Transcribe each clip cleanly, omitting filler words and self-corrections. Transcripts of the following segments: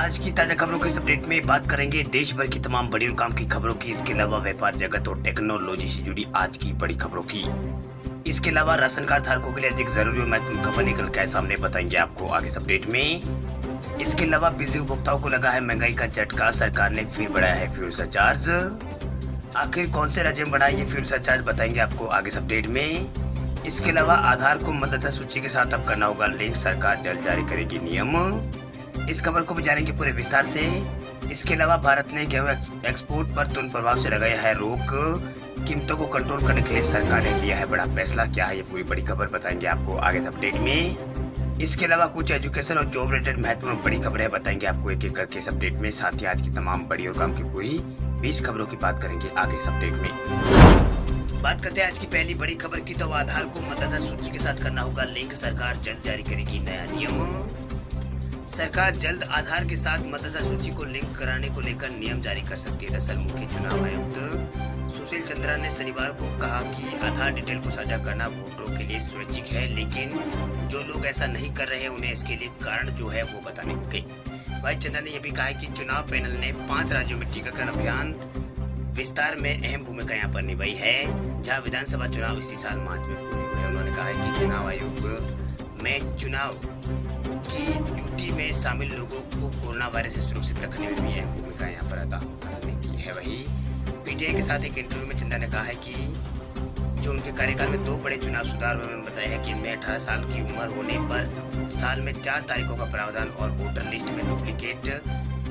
आज की ताजा खबरों के इस अपडेट में बात करेंगे देश भर की तमाम बड़ी और काम की खबरों की। इसके अलावा व्यापार जगत और टेक्नोलॉजी से जुड़ी आज की बड़ी खबरों की। इसके अलावा राशन कार्ड धारकों के लिए अधिक जरूरी और महत्वपूर्ण खबर निकल के सामने बताएंगे आपको आगे इस अपडेट में। इसके अलावा बिजली उपभोक्ताओं को लगा है महंगाई का झटका, सरकार ने फिर बढ़ाया है फ्यूल सरचार्ज। आखिर कौन से राज्य में बढ़ा ये फ्यूल सरचार्ज बताएंगे आपको आगे इस अपडेट में। इसके अलावा आधार को मतदाता सूची के साथ अब करना होगा लिंक, सरकार जल्द जारी करेगी नियम। इस खबर को भी जानेंगे पूरे विस्तार से। इसके अलावा भारत ने गेहूं एक्सपोर्ट पर तुरंत प्रभाव से लगाया है रोक, कीमतों को कंट्रोल करने के लिए सरकार ने लिया है बड़ा फैसला। क्या है ये पूरी बड़ी खबर बताएंगे आपको आगे इस अपडेट में। इसके अलावा कुछ एजुकेशन और जॉब रिलेटेड महत्वपूर्ण बड़ी खबरें बताएंगे आपको एक एक करके इस अपडेट में। साथ ही आज की तमाम बड़ी और काम की पूरी 20 खबरों की बात करेंगे आगे इस अपडेट में। बात करते हैं आज की पहली बड़ी खबर की, तो आधार को मतदाता सूची के साथ करना होगा लिंक, सरकार जल्द जारी करेगी नया नियम। सरकार जल्द आधार के साथ मतदाता सूची को लिंक कराने को लेकर नियम जारी कर सकती है। दरअसल मुख्य चुनाव आयुक्त सुशील चंद्रा ने शनिवार को कहा कि आधार डिटेल को साझा करना वोटरों के लिए स्वैच्छिक है, लेकिन जो लोग ऐसा नहीं कर रहे उन्हें इसके लिए कारण जो है वो बताने होंगे। भाई चंद्रा ने यह भी कहा है कि चुनाव पैनल ने 5 राज्यों में टीकाकरण अभियान विस्तार में अहम भूमिका यहाँ पर निभाई है, जहाँ विधानसभा चुनाव इसी साल मार्च में पूरे हुए। उन्होंने कहा है कि चुनाव आयोग में चुनाव की ड्यूटी में शामिल लोगों को कोरोना वायरस से सुरक्षित रखने में भी अहम भूमिका यहाँ पर अदा करने की है। वहीं पीटीआई के साथ एक इंटरव्यू में चंदा ने कहा है कि जो उनके कार्यकाल में 2 बड़े चुनाव सुधार हुए, उन्होंने बताया है कि इनमें 18 साल की उम्र होने पर साल में 4 तारीखों का प्रावधान और वोटर लिस्ट में डुप्लीकेट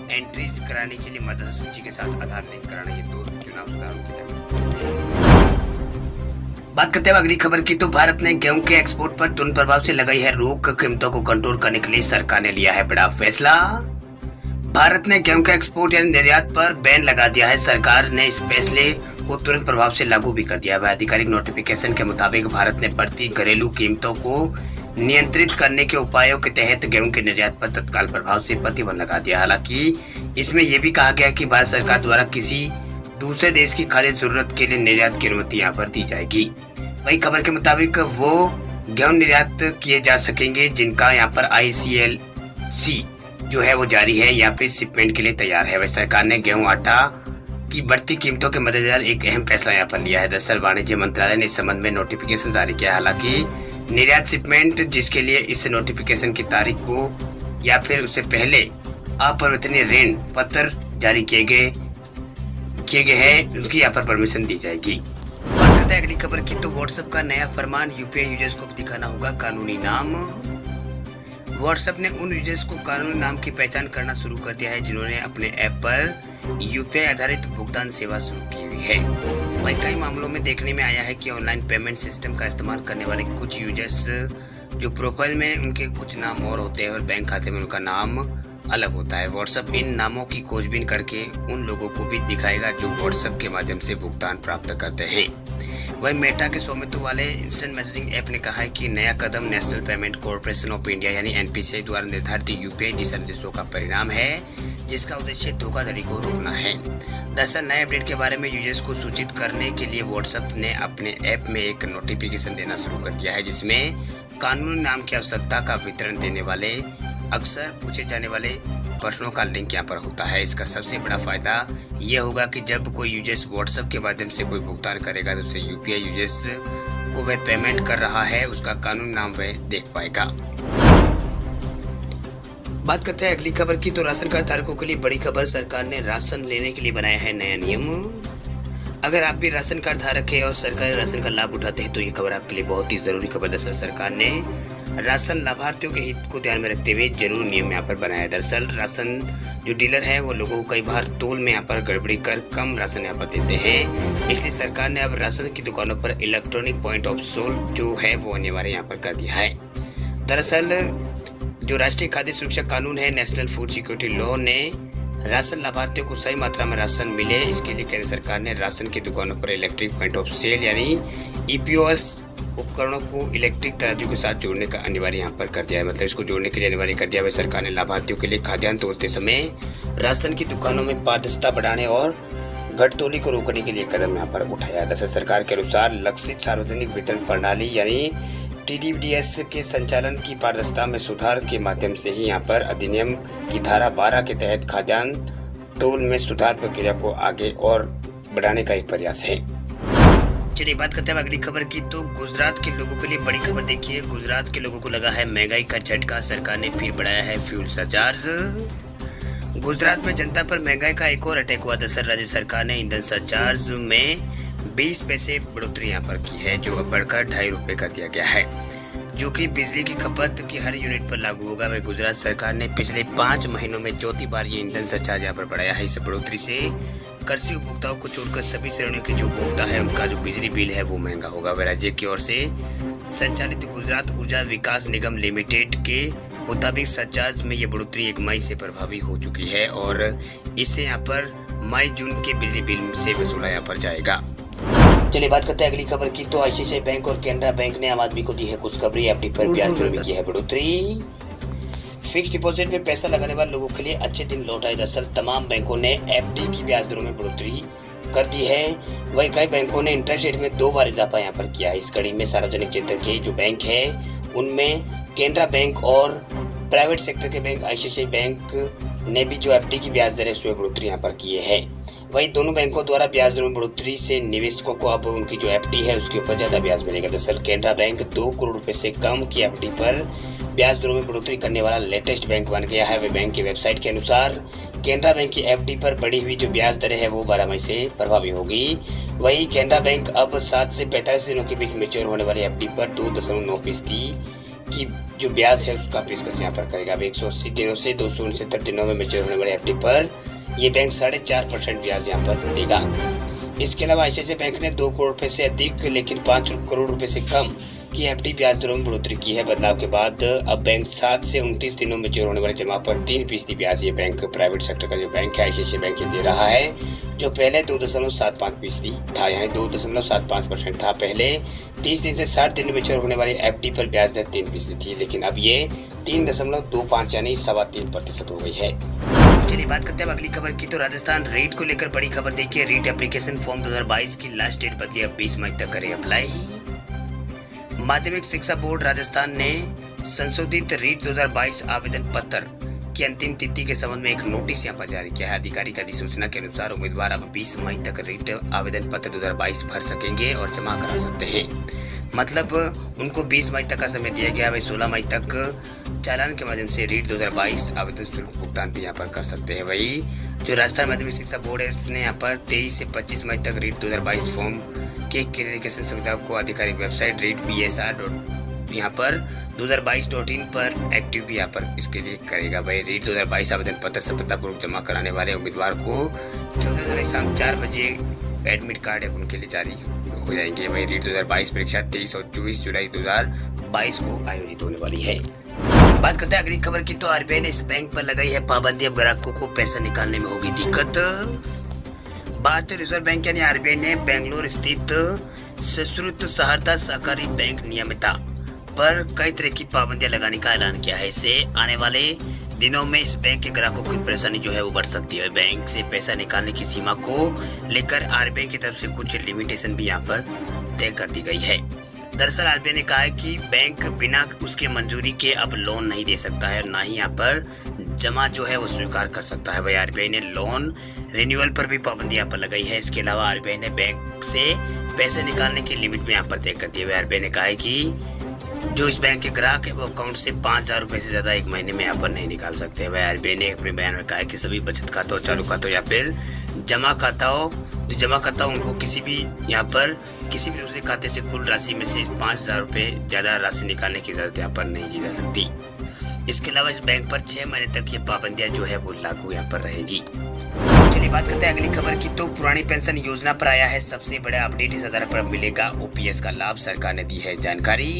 एंट्रीज कराने के लिए मतदाता सूची के साथ आधार लिंक कराना, ये 2 चुनाव सुधारों की तरफ। बात करते हैं अगली खबर की, तो भारत ने गेहूं के एक्सपोर्ट पर तुरंत प्रभाव से लगाई है रोक, कीमतों को कंट्रोल करने के लिए सरकार ने लिया है बड़ा फैसला। भारत ने गेहूं के एक्सपोर्ट यानी निर्यात पर बैन लगा दिया है। सरकार ने इस फैसले को तुरंत प्रभाव से लागू भी कर दिया है। आधिकारिक नोटिफिकेशन के मुताबिक भारत ने बढ़ती घरेलू कीमतों को नियंत्रित करने के उपायों के तहत गेहूं के निर्यात पर तत्काल प्रभाव से प्रतिबंध लगा दिया। हालांकि इसमें यह भी कहा गया कि भारत सरकार द्वारा किसी दूसरे देश की खाद्य जरूरत के लिए निर्यात की अनुमति यहाँ पर दी जाएगी। वही खबर के मुताबिक वो गेहूं निर्यात किए जा सकेंगे जिनका यहाँ पर ICLC जो है वो जारी है या फिर शिपमेंट के लिए तैयार है। वही सरकार ने गेहूं आटा की बढ़ती कीमतों के मद्देनजर एक अहम फैसला यहाँ पर लिया है। दरअसल वाणिज्य मंत्रालय ने इस संबंध में नोटिफिकेशन जारी किया। हालांकि निर्यात शिपमेंट जिसके लिए इस नोटिफिकेशन की तारीख को या फिर उससे पहले अपरिवर्तनीय ऋण पत्र जारी किए गए हैं, उनकी यहाँ पर परमिशन दी जाएगी। बात करते हैं अगली खबर की, तो व्हाट्सएप का नया फरमान, यूपीआई यूजर्स को दिखाना होगा कानूनी नाम। व्हाट्सएप ने उन यूजर्स को कानूनी नाम की पहचान करना शुरू कर दिया है जिन्होंने अपने ऐप पर यूपीआई आधारित भुगतान सेवा शुरू की हुई है। वहीं कई मामलों में देखने में आया है कि ऑनलाइन पेमेंट सिस्टम का इस्तेमाल करने वाले कुछ यूजर्स जो प्रोफाइल में उनके कुछ नाम और होते हैं और बैंक खाते में उनका नाम अलग होता है। व्हाट्सएप इन नामों की खोजबीन करके उन लोगों को भी दिखाएगा जो व्हाट्सएप के माध्यम से भुगतान प्राप्त करते हैं। वहीं मेटा के स्वामित्व वाले इंस्टेंट मैसेजिंग ऐप ने कहा है कि नया कदम national payment corporation of India यानी NPCI द्वारा निर्धारित यूपीआई दिशा निर्देशों का परिणाम है, जिसका उद्देश्य धोखाधड़ी को रोकना है। दरअसल नए अपडेट के बारे में यूजर्स को सूचित करने के लिए व्हाट्सएप ने अपने ऐप में एक नोटिफिकेशन देना शुरू कर दिया है, जिसमें कानूनी नाम की आवश्यकता का वितरण देने वाले अक्सर पूछे जाने वाले प्रश्नों का लिंक यहाँ पर होता है। इसका सबसे बड़ा फायदा यह होगा कि जब कोई यूजर्स व्हाट्सएप के माध्यम से कोई भुगतान करेगा तो उससे यूपीआई यूजर्स को वह पेमेंट कर रहा है उसका कानूनी नाम वह देख पाएगा। बात करते हैं अगली खबर की, तो राशन कार्ड धारकों के लिए बड़ी खबर, सरकार ने राशन लेने के लिए बनाया है नया नियम। अगर आप भी राशन कार्ड धारक है और सरकारी राशन का लाभ उठाते हैं तो ये खबर आपके लिए बहुत ही जरूरी खबर। दरअसल सरकार ने राशन लाभार्थियों के हित को ध्यान में रखते हुए जरूर नियम यहाँ पर बनाया है। दरअसल राशन जो डीलर है वो लोगों को कई बार तोल में यहाँ पर गड़बड़ी कर कम राशन यहाँ पर देते हैं, इसलिए सरकार ने अब राशन की दुकानों पर इलेक्ट्रॉनिक पॉइंट ऑफ सेल जो है वो अनिवार्य यहाँ पर कर दिया है। दरअसल जो राष्ट्रीय खाद्य सुरक्षा कानून है, नेशनल फूड सिक्योरिटी लॉ ने राशन लाभार्थियों को सही मात्रा में राशन मिले, इसके लिए केंद्र सरकार ने राशन की दुकानों पर इलेक्ट्रिक पॉइंट ऑफ सेल यानी EPOS उपकरणों को इलेक्ट्रिक तराजू के साथ जोड़ने का अनिवार्य यहाँ पर कर दिया है। मतलब इसको जोड़ने के लिए अनिवार्य कर दिया है। सरकार ने लाभार्थियों के लिए खाद्यान्न तोलते समय राशन की दुकानों में पारदर्शिता बढ़ाने और घटतोली को रोकने के लिए कदम यहाँ पर उठाया। दरअसल सरकार के अनुसार लक्षित सार्वजनिक वितरण प्रणाली यानी टीडीडीएस के संचालन की पारदर्शिता में सुधार के माध्यम से ही यहाँ पर अधिनियम की धारा 12 के तहत खाद्यान्न टोल में सुधार प्रक्रिया को आगे और बढ़ाने का एक प्रयास है। चलिए बात करते हैं अगली खबर की। तो गुजरात के लोगों के लिए बड़ी खबर देखिए। गुजरात के लोगों को लगा है महंगाई का झटका, सरकार ने फिर बढ़ाया है फ्यूल सरचार्ज। गुजरात में जनता पर महंगाई का एक और अटैक हुआ। दरअसल राज्य सरकार ने ईंधन सरचार्ज में 20 पैसे बढ़ोतरी यहाँ पर की है, जो अब बढ़कर 2.5 रुपये कर दिया गया है, जो कि बिजली की खपत की हर यूनिट पर लागू होगा। वह गुजरात सरकार ने पिछले 5 महीनों में चौथी बार ये ईंधन सरचार्ज यहाँ पर बढ़ाया है। इस बढ़ोतरी से कृषि उपभोक्ताओं को छोड़कर सभी श्रेणियों के जो उपभोक्ता है उनका जो बिजली बिल है वो महंगा होगा। वह राज्य की ओर से संचालित गुजरात ऊर्जा विकास निगम लिमिटेड के मुताबिक सरचार्ज में ये बढ़ोतरी 1 मई से प्रभावी हो चुकी है और इससे यहाँ पर मई जून के बिजली बिल से वसूला यहाँ पर जाएगा। चलिए बात करते हैं अगली खबर की। तो आईसीआईसीआई बैंक और कैनरा बैंक ने आम आदमी को दी है खुशखबरी। एफडी पर ब्याज दर में की है बढ़ोतरी। फिक्स डिपॉजिट में पैसा लगाने वाले लोगों के लिए अच्छे दिन लौट आए। दरअसल तमाम बैंकों ने एफडी की ब्याज दरों में बढ़ोतरी कर दी है। वहीं कई बैंकों ने इंटरेस्ट रेट में 2 बार इजाफा यहाँ पर किया है। इस कड़ी में सार्वजनिक क्षेत्र के जो बैंक है उनमें कैनरा बैंक और प्राइवेट सेक्टर के बैंक आईसीआईसीआई बैंक ने भी जो एफडी की ब्याज दर है उसमें बढ़ोतरी यहाँ पर की है। वहीं दोनों बैंकों द्वारा ब्याज दरों में बढ़ोतरी से निवेशकों को अब उनकी जो एफडी है उसके ऊपर ज्यादा ब्याज मिलेगा। दरअसल कैनरा बैंक 2 करोड़ रुपए से कम की एफडी पर ब्याज दरों में बढ़ोतरी करने वाला लेटेस्ट बैंक बन गया है। वे बैंक की वेबसाइट के अनुसार कैनरा बैंक की एफडी पर बढ़ी हुई जो ब्याज दरें है वो 12 मई से प्रभावी होगी। वहीं कैनरा बैंक अब 7 से 45 दिनों के बीच मैच्योर होने वाली एफडी पर 2.9% की जो ब्याज है उसका पेशकश यहाँ पर करेगा। अब 180 दिनों से 269 दिनों में मैच्योर होने वाली एफडी पर ये बैंक 4.5% ब्याज यहाँ पर देगा। इसके अलावा आईसीआईसीआई बैंक ने 2 करोड़ रुपए से अधिक लेकिन 5 करोड़ रुपए से कम की एफडी ब्याज दरों में बढ़ोतरी की है। बदलाव के बाद अब बैंक 7 से 29 दिनों में मैच्योर होने वाले जमा पर 3% ब्याज ये बैंक प्राइवेट सेक्टर का जो बैंक है आईसीआईसीआई बैंक ये दे रहा है, जो पहले 2.75% था, यानी 2.75% था पहले। 30 दिन से 60 दिन में मैच्योर होने वाली एफडी पर ब्याज दर 3% थी, लेकिन अब ये 3.25 यानी 3.25% हो गई है। चलिए बात करते हैं अगली खबर की। तो राजस्थान रीट को लेकर बड़ी खबर देखिए। रीट एप्लीकेशन फॉर्म 2022 की लास्ट डेट बदली, अब 20 मई तक करें अप्लाई। माध्यमिक शिक्षा बोर्ड राजस्थान ने संशोधित रीट 2022 आवेदन पत्र की अंतिम तिथि के संबंध में एक नोटिस यहाँ पर जारी किया है। आधिकारिक अधिसूचना के अनुसार उम्मीदवार अब 20 मई तक रीट आवेदन पत्र 2022 भर सकेंगे और जमा करा सकते हैं। मतलब उनको 20 मई तक का समय दिया गया। वे 16 मई तक चालान के माध्यम से रीट 2022 आवेदन शुल्क भुगतान भी यहाँ पर कर सकते हैं। वही जो राजस्थान माध्यमिक शिक्षा बोर्ड है उसने यहाँ पर 23 से 25 मई तक रीट 2022 फॉर्म के क्लियरिफिकेशन सुविधा को आधिकारिक वेबसाइट रीट BSR यहाँ पर 2022.in पर एक्टिव भी यहाँ पर इसके लिए करेगा। वही रीट 2022 आवेदन पत्र सफलतापूर्वक जमा कराने वाले उम्मीदवार को 14 जुलाई शाम 4 बजे एडमिट कार्ड उनके लिए जारी हो जाएंगे। वही रीट 2022 परीक्षा 23 और 24 जुलाई 2022 को आयोजित होने वाली है। बात करते हैं अगली खबर की। तो आरबीआई ने इस बैंक पर लगाई है पाबंदी, अब ग्राहकों को पैसा निकालने में होगी दिक्कत। भारतीय रिजर्व बैंक यानी आरबीआई ने बेंगलुरु स्थित सशुल्क सहायता सहकारी बैंक नियमितता पर कई तरह की पाबंदियां लगाने का ऐलान किया है। इससे आने वाले दिनों में इस बैंक के ग्राहकों की परेशानी जो है वो बढ़ सकती है। बैंक से पैसा निकालने की सीमा को लेकर आरबीआई की तरफ से कुछ लिमिटेशन भी यहाँ पर तय कर दी गई है। दरअसल आरबीआई ने कहा है कि बैंक बिना उसके मंजूरी के अब लोन नहीं दे सकता है, ना ही यहाँ पर जमा जो है वो स्वीकार कर सकता है। वही आरबीआई ने लोन रिन्यूअल पर भी पाबंदी यहाँ पर लगाई है। इसके अलावा आरबीआई ने बैंक से पैसे निकालने की लिमिट भी यहाँ पर तय कर दी है। आरबीआई ने कहा है कि जो इस बैंक के ग्राहक है वो अकाउंट से 5,000 रुपए से ज्यादा एक महीने में यहाँ पर नहीं निकाल सकते। वह आरबीआई ने अपने बयान में कहा है कि सभी बचत खातों, चालू खातों या फिर जमा खाताओं जो जमा करता हूँ उनको किसी भी यहाँ पर किसी भी दूसरे खाते से कुल राशि में से 5,000 रुपए ज्यादा राशि निकालने की इजाजत यहाँ पर नहीं दी जा सकती। इसके अलावा इस बैंक पर 6 महीने तक ये पाबंदियां जो है वो लागू यहाँ पर रहेगी। चलिए बात करते हैं अगली खबर की। तो पुरानी पेंशन योजना पर आया है सबसे बड़ा अपडेट। इस आधार पर मिलेगा ओपीएस का लाभ, सरकार ने दी है जानकारी।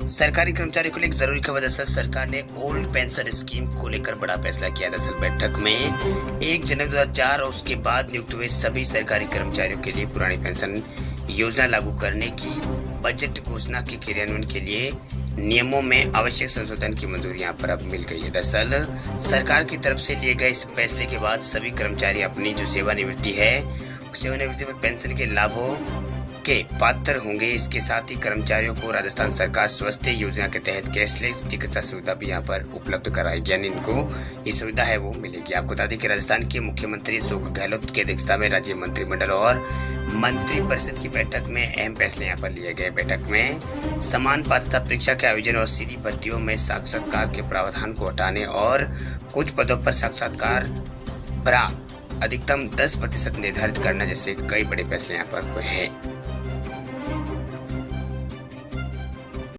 सरकारी कर्मचारियों के लिए एक जरूरी खबर। दरअसल सरकार ने ओल्ड पेंशन स्कीम को लेकर बड़ा फैसला किया। दरअसल बैठक में 1 जनवरी 2004 और उसके बाद नियुक्त हुए सभी सरकारी कर्मचारियों के लिए पुरानी पेंशन योजना लागू करने की बजट घोषणा के क्रियान्वयन के लिए नियमों में आवश्यक संशोधन की मंजूरी यहाँ पर अब मिल गई है। दरअसल सरकार की तरफ से लिए गए इस फैसले के बाद सभी कर्मचारी अपनी जो सेवानिवृत्ति है, सेवानिवृत्ति में पेंशन के लाभों के पात्र होंगे। इसके साथ ही कर्मचारियों को राजस्थान सरकार स्वास्थ्य योजना के तहत कैशलेस चिकित्सा सुविधा भी यहाँ पर उपलब्ध कराएगी, यानी इनको ये सुविधा है वो मिलेगी। आपको बता दें कि राजस्थान के मुख्यमंत्री अशोक गहलोत की अध्यक्षता में राज्य मंत्रिमंडल और मंत्रिपरिषद की बैठक में अहम फैसले यहाँ पर लिए गए। बैठक में समान पात्रता परीक्षा के आयोजन और सीधी भर्तियों में साक्षात्कार के प्रावधान को हटाने और कुछ पदों पर साक्षात्कार अधिकतम 10% निर्धारित करना जैसे कई बड़े फैसले यहाँ पर हुए हैं।